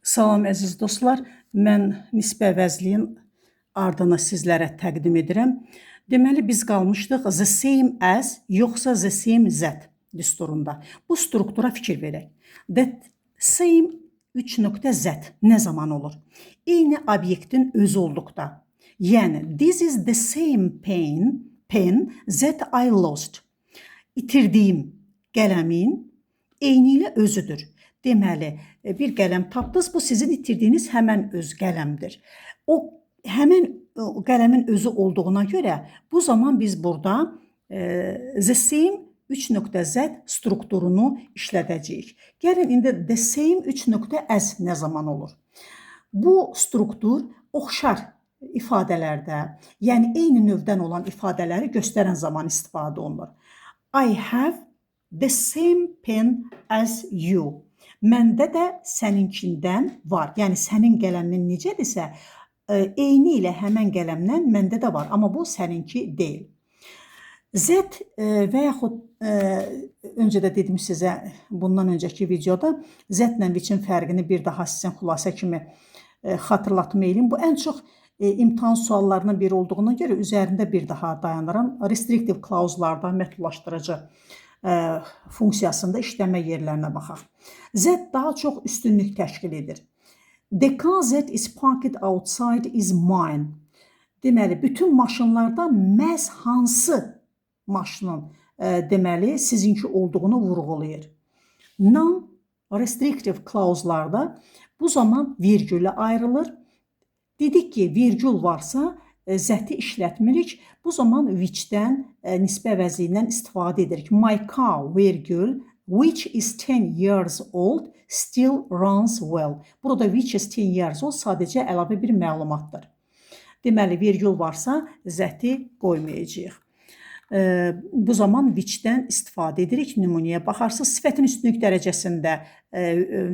Salam əziz dostlar, mən nisbə əvəzliyin ardını sizlərə təqdim edirəm. Deməli, biz qalmışdıq the same as yoxsa the same that düsturunda. Bu struktura fikir verək. That same 3.z nə zaman olur? Eyni obyektin özü olduqda. Yəni, this is the same pen that I lost. İtirdiyim qələmin eyni ilə özüdür. Deməli, bir qələm tapdınız, bu sizin itirdiyiniz həmən öz qələmdir. O həmən qələmin özü olduğuna görə bu zaman biz burada the same 3.z strukturunu işlədəcəyik. Gəlin indi the same 3.as nə zaman olur? Bu struktur oxşar ifadələrdə, yəni eyni növdən olan ifadələri göstərən zaman istifadə olunur. I have the same pen as you. Məndə də səninkindən var. Yəni sənin qələmin necədirsə, eyni ilə həmən qələmdən məndə də var, amma bu səninki deyil. Z və yaxud öncə də dedim sizə bundan öncəki videoda Z-lə which-in fərqini bir daha sizin xülasə kimi xatırlatma eləyim. Bu ən çox imtahan suallarının biri olduğuna görə üzərində bir daha dayanıram. Restrictive clause'larda məhdudlaşdırıcı funksiyasında işləmə yerlərinə baxaq. Z daha çox üstünlük təşkil edir. The car that is parked outside is mine. Deməli, bütün maşınlarda məhz hansı maşının deməli sizinki olduğunu vurğulayır. Non-restrictive clause'larda bu zaman virgülə ayrılır. Dedik ki, virgül varsa zəti işlətmirik. Bu zaman which-dən nisbə əvəzliyindən istifadə edirik. My car, virgül, which is 10 years old, still runs well. Burada which is 10 years old sadəcə əlavə bir məlumatdır. Deməli, virgül varsa zəti qoymayacağıq. Bu zaman which-dən istifadə edirik. Nümunəyə baxarsınız. Sifətin üstünlük dərəcəsində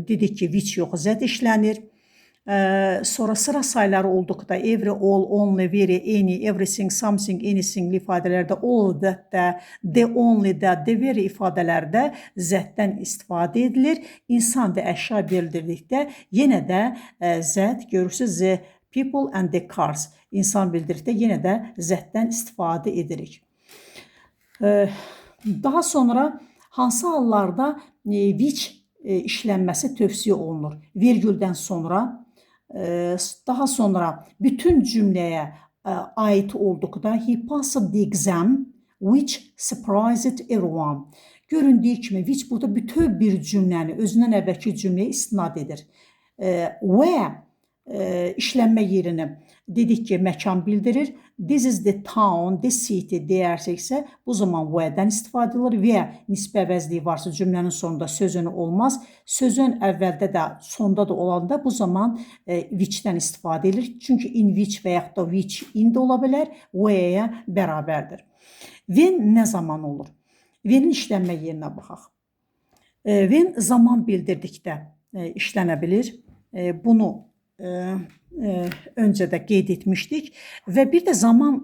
dedik ki, which yox, zət işlənir. Sonra sıra sayları olduqda every, all, only, very, any, everything, something, anything ifadələrdə all that də, the only də, the very ifadələrdə zətdən istifadə edilir. İnsan və əşya bildirdikdə yenə də zət görürsünüz the people and the cars. İnsan bildirdikdə yenə də zətdən istifadə edirik. Daha sonra hansı hallarda which işlənməsi tövsiyə olunur? Virgüldən sonra daha sonra bütün cümləyə aid olduqda he passed the exam which surprised everyone. Göründüyü kimi which burada bütöv bir cümləni özündən əvvəlki cümləyə istinad edir. Və işlənmə yerini dedik ki, məkan bildirir. This is the town, the city deyərsə bu zaman where-dən istifadə edilir və nisbə əvəzliyi varsa cümlənin sonunda sözün olmaz. Sözün əvvəldə də sonda da olanda bu zaman which-dən istifadə edilir. Çünki in which və yaxud da which in də ola bilər, where-yə bərabərdir. When nə zaman olur? When-in işlənmə yerinə baxaq. When zaman bildirdikdə işlənə bilir. Bunu öncə də qeyd etmişdik və bir də zaman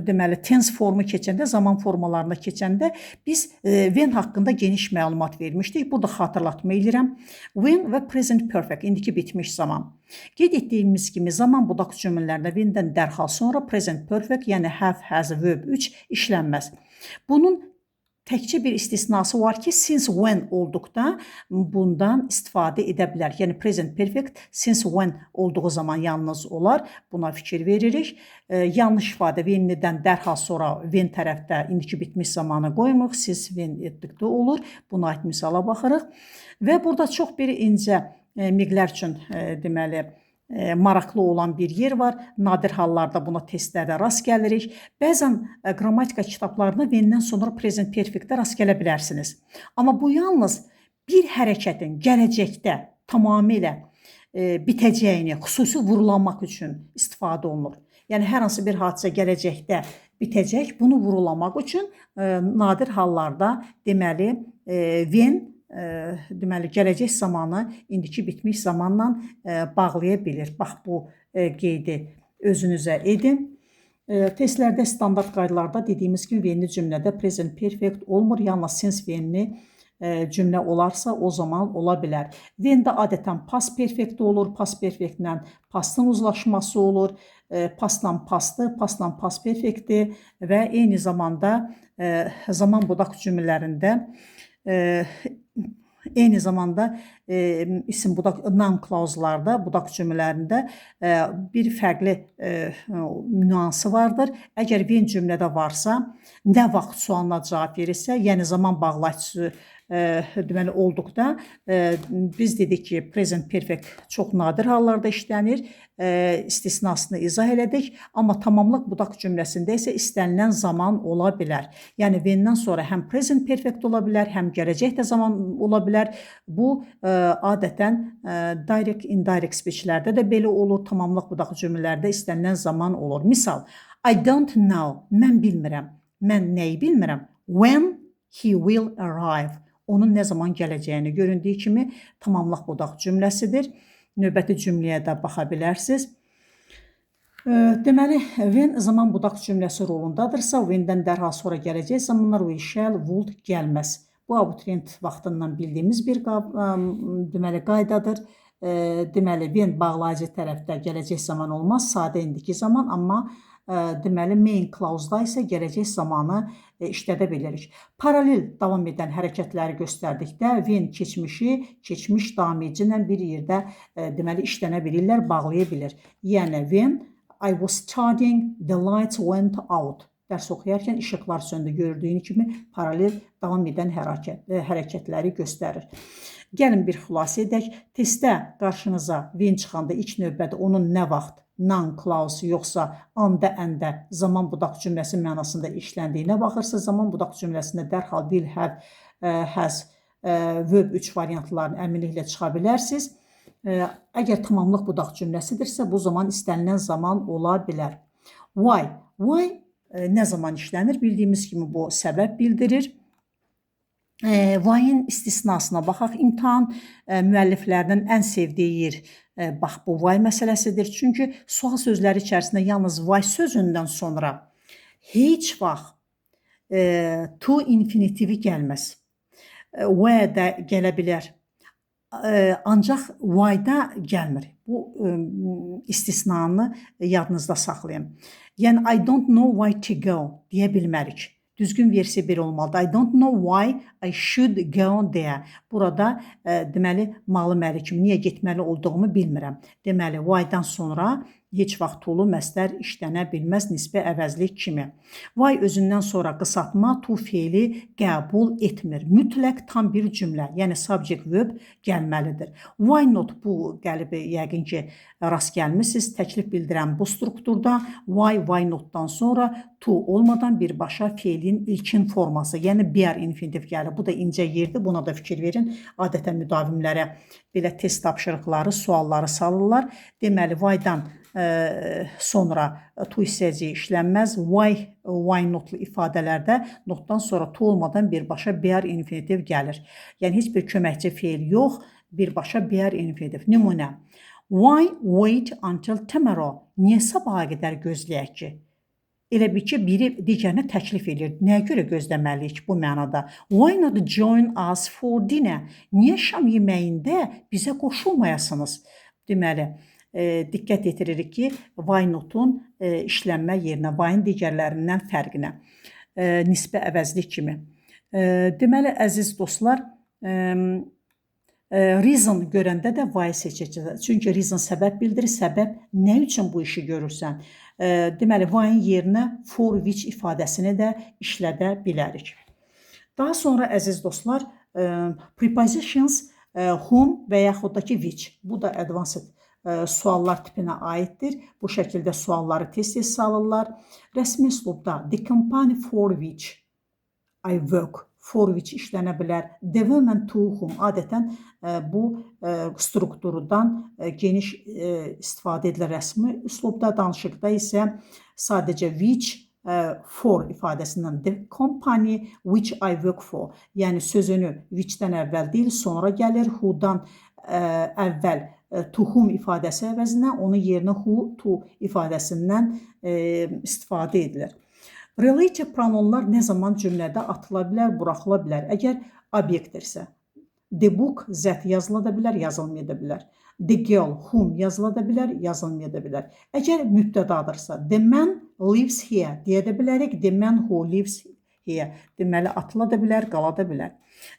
deməli tense formu keçəndə, zaman formalarına keçəndə biz when haqqında geniş məlumat vermişdik. Burada xatırlatma edirəm. When və present perfect, indiki bitmiş zaman. Qeyd etdiyimiz kimi zaman budaq cümlələrində when-dən dərhal sonra present perfect, yəni have, has, verb 3 işlənməz. Bunun təkcə bir istisnası var ki, since when olduqda bundan istifadə edə bilər. Yəni present perfect since when olduğu zaman yalnız olar. Buna fikir veririk. Yanlış ifadə when-dən dərhal sonra when tərəfdə indiki bitmiş zamanı qoymuruq. Siz when etdikdə olur. Buna aid misala baxırıq. Və burada çox bir incə miqlər üçün deməli maraqlı olan bir yer var. Nadir hallarda buna testlərdə rast gəlirik. Bəzən qrammatika kitablarına when-dən sonra present perfect-də rast gələ bilərsiniz. Amma bu yalnız bir hərəkətin gələcəkdə tamamilə bitəcəyini xüsusi vurulamaq üçün istifadə olunur. Yəni hər hansı bir hadisə gələcəkdə bitəcək, bunu vurulamaq üçün nadir hallarda deməli when deməli gələcək zamanı indiki bitmiş zamanla bağlaya bilir. Bax bu qeydi özünüzə edin. Testlərdə standart qaydalarda dediyimiz kimi when-li cümlədə present perfect olmur. Yalnız since when-li cümlə olarsa, o zaman ola bilər. When-də adətən past perfekti olur, past perfektlə pastın uzlaşması olur, pastla pastı, pastla past perfekti və eyni zamanda zaman budaq cümlələrində eyni zamanda isim budaq noun-clause'larda, budaq cümlələrində bir fərqli nüansı vardır. Əgər when cümlədə varsa, nə vaxt sualına cavab verirsə, yəni zaman bağlayıcısı deməli olduqda biz dedik ki, present perfect çox nadir hallarda işlənir. İstisnasını izah elədik, amma tamamlıq budaq cümləsində isə istənilən zaman ola bilər. Yəni when-dən sonra həm present perfect ola bilər, həm gələcəkdə zaman ola bilər. Bu adətən direct, indirect speech-lərdə də belə olur. Tamamlıq budaq cümlələrdə istənilən zaman olur. Misal, I don't know, mən bilmirəm. Mən nəyi bilmirəm? When he will arrive. Onun nə zaman gələcəyini göründüyü kimi tamamlıq budaq cümləsidir. Növbəti cümləyə də baxa bilərsiniz. Deməli, when zaman budaq cümləsi rolundadırsa, when-dən dərhal sonra gələcək zamanlar we shall, would gəlməz. Bu abituriyent vaxtından bildiyimiz bir deməli qaydadır. Deməli, when bağlayıcı tərəfdə gələcək zaman olmaz, sadə indiki zaman, amma deməli main clause-da isə gələcək zamanı işlədə bilirik. Paralel davam edən hərəkətləri göstərdikdə when keçmişi keçmiş davam edici ilə bir yerdə deməli işlənə bilirlər, bağlaya bilir. Yəni when I was studying, the lights went out. Dərs oxuyarkən işıqlar söndü. Gördüyün kimi paralel davam edən hərəkətləri göstərir. Gəlin bir xülasə edək. Testdə qarşınıza when çıxanda ilk növbədə onun nə vaxt noun-clause yoxsa on-da, and-də zaman budaq cümləsi mənasında işləndiyinə baxırsınız. Zaman budaq cümləsində dərhal will, have, has, verb 3 variantlarını əminliklə çıxa bilərsiniz. Əgər tamamlıq budaq cümləsidirsə, bu zaman istənilən zaman ola bilər. Why? Why nə zaman işlənir? Bildiyimiz kimi bu səbəb bildirir. Why-in istisnasına baxaq. İmtahan müəlliflərinin ən sevdiyi yer bax bu why məsələsidir. Çünki sual sözləri içərisində yalnız why sözündən sonra heç vaxt to infinitivi gəlməz. Where də gələ bilər. Ancaq why-da gəlmir. Bu istisnanı yadınızda saxlayın. Yəni I don't know why to go deyə bilmərik. Düzgün versiya bir olmalıdır. I don't know why I should go there. Burada deməli malı məlikim, niyə getməli olduğumu bilmirəm. Deməli why-dan sonra heç vaxt to-lu məsdər işlənə bilməz nisbi əvəzlik kimi. Why özündən sonra qısaltma to feili qəbul etmir. Mütləq tam bir cümlə, yəni subject verb gəlməlidir. Why not bu qəlibi yəqin ki rast gəlmisiniz. Təklif bildirən bu strukturda why notdan sonra to olmadan birbaşa feilin ilkin forması, yəni BR infinitiv gəlir. Bu da incə yerdir, buna da fikir verin. Adətən müdavimlərə belə test tapşırıqları, sualları salırlar. Deməli, why-dan sonra to hissəciyi işlənməz. Why notlu ifadələrdə notdan sonra to olmadan birbaşa BR infinitiv gəlir. Yəni, heç bir köməkçi feil yox, birbaşa BR infinitiv. Nümunə. Why wait until tomorrow? Niyə sabaha qədər gözləyək ki? Elə bir ki, biri digərinə təklif edir. Nəyə görə gözləməliyik bu mənada? Why not join us for dinner? Niyə şam yeməyində bizə qoşulmayasınız? Deməli, diqqət yetiririk ki, why notun işlənmə yerinə, why-in digərlərindən fərqinə, nisbə əvəzlik kimi. Deməli, əziz dostlar, reason görəndə də why seçəcəyik. Çünki reason səbəb bildirir, səbəb nə üçün bu işi görürsən? Deməli, why-in yerinə for which ifadəsini də işlədə bilərik. Daha sonra, əziz dostlar, prepositions whom və yaxud da ki which. Bu da advanced suallar tipinə aiddir. Bu şəkildə sualları tez-tez salırlar. Rəsmi üslubda the company for which I work, for which işlənə bilər. The woman to whom adətən bu strukturdan geniş istifadə edilir rəsmi üslubda. Danışıqda isə sadəcə which for ifadəsindən the company which I work for. Yəni sözünü which-dən əvvəl deyil, sonra gəlir. Who-dan əvvəl to whom ifadəsi əvəzinə onun yerinə who to ifadəsindən istifadə edilir. Relative pronomlar nə zaman cümlədə atıla bilər, buraxıla bilər? Əgər obyektdirsə. The book zət yazıla da bilər, yazılmaya da bilər. The girl whom yazıla da bilər, yazılmaya da bilər. Əgər mübtədadırsa, the man lives here deyə də bilərik. The man who lives here. Deməli, atıla da bilər, qala da bilər.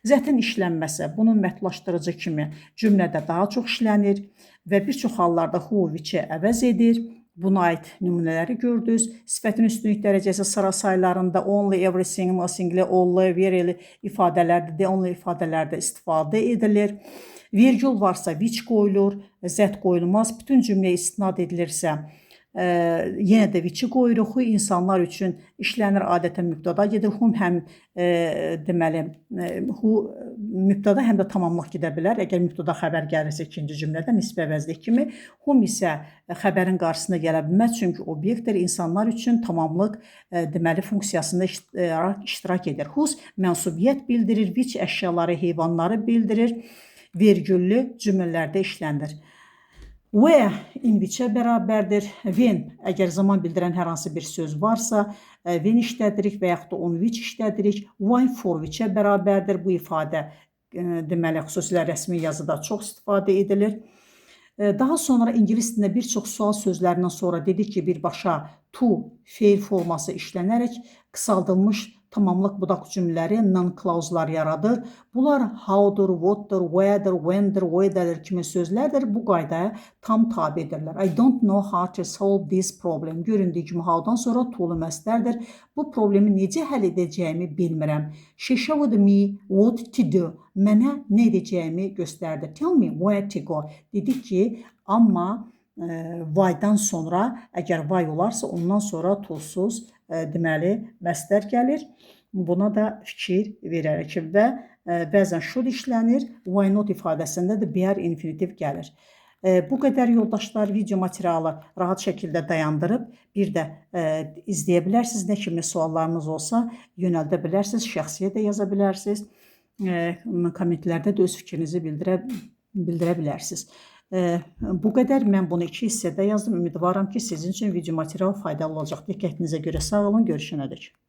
Zətin işlənməsi bunun məhdudlaşdırıcı kimi cümlədə daha çox işlənir və bir çox hallarda who, which-i əvəz edir. Buna aid nümunələri gördünüz. Sifətin üstünlük dərəcəsi sıra saylarında only, everything, nothingli, all, very ifadələrdə, the only ifadələrdə istifadə edilir. Vergül varsa which qoyulur, zət qoyulmaz. Bütün cümləyə istinad edilirsə, yenə də which-i qoyuruq. İnsanlar üçün işlənir, adətən mübtəda gedir. Hum həm deməli mübtəda həm də tamamlıq gedə bilər. Əgər mübtəda xəbər gəlirsə ikinci cümlədə nisbi əvəzlik kimi, hum isə xəbərin qarşısında gələ bilməz, çünki obyektdir. İnsanlar üçün tamamlıq deməli funksiyasında iştirak edir. Whose mənsubiyyət bildirir, which əşyaları, heyvanları bildirir. Vergüllü cümlələrdə işlənir. Where in which-ə bərabərdir. When, əgər zaman bildirən hər hansı bir söz varsa, when işlədirik və yaxud da on which işlədirik. Why for which-ə bərabərdir. Bu ifadə deməli xüsusilə rəsmi yazıda çox istifadə edilir. Daha sonra ingilis dilində bir çox sual sözlərindən sonra dedik ki, birbaşa to feil forması işlənərək qısaldılmış tamamlıq budaq cümlələri, non-clause'lar yaradır. Bunlar how'dur, what'dur, where'dir, when'dir, whether'dir kimi sözlərdir. Bu qaydaya tam tabidirlər. I don't know how to solve this problem. Göründüyü kimi how'dan sonra to'lu məsdərdir. Bu problemi necə həll edəcəyimi bilmirəm. She showed me what to do. Mənə nə edəcəyimi göstərdi. Tell me where to go. Dedik ki, amma why-dan sonra, əgər why olarsa, ondan sonra to'suz deməli məsdər gəlir. Buna da fikir verərək və bəzən should işlənir. Why not ifadəsində də be infinitiv gəlir. Bu qədər yoldaşlar, video materialı rahat şəkildə dayandırıb bir də izləyə bilərsiniz. Nə kimi suallarınız olsa yönəldə bilərsiniz, şəxsiyə də yaza bilərsiniz. Kommentlərdə də öz fikrinizi bildirə bilərsiniz. Bu qədər. Mən bunu 2 hissədə yazdım. Ümidvaram ki, sizin üçün video material faydalı olacaq. Diqqətinizə görə sağ olun. Görüşənədək.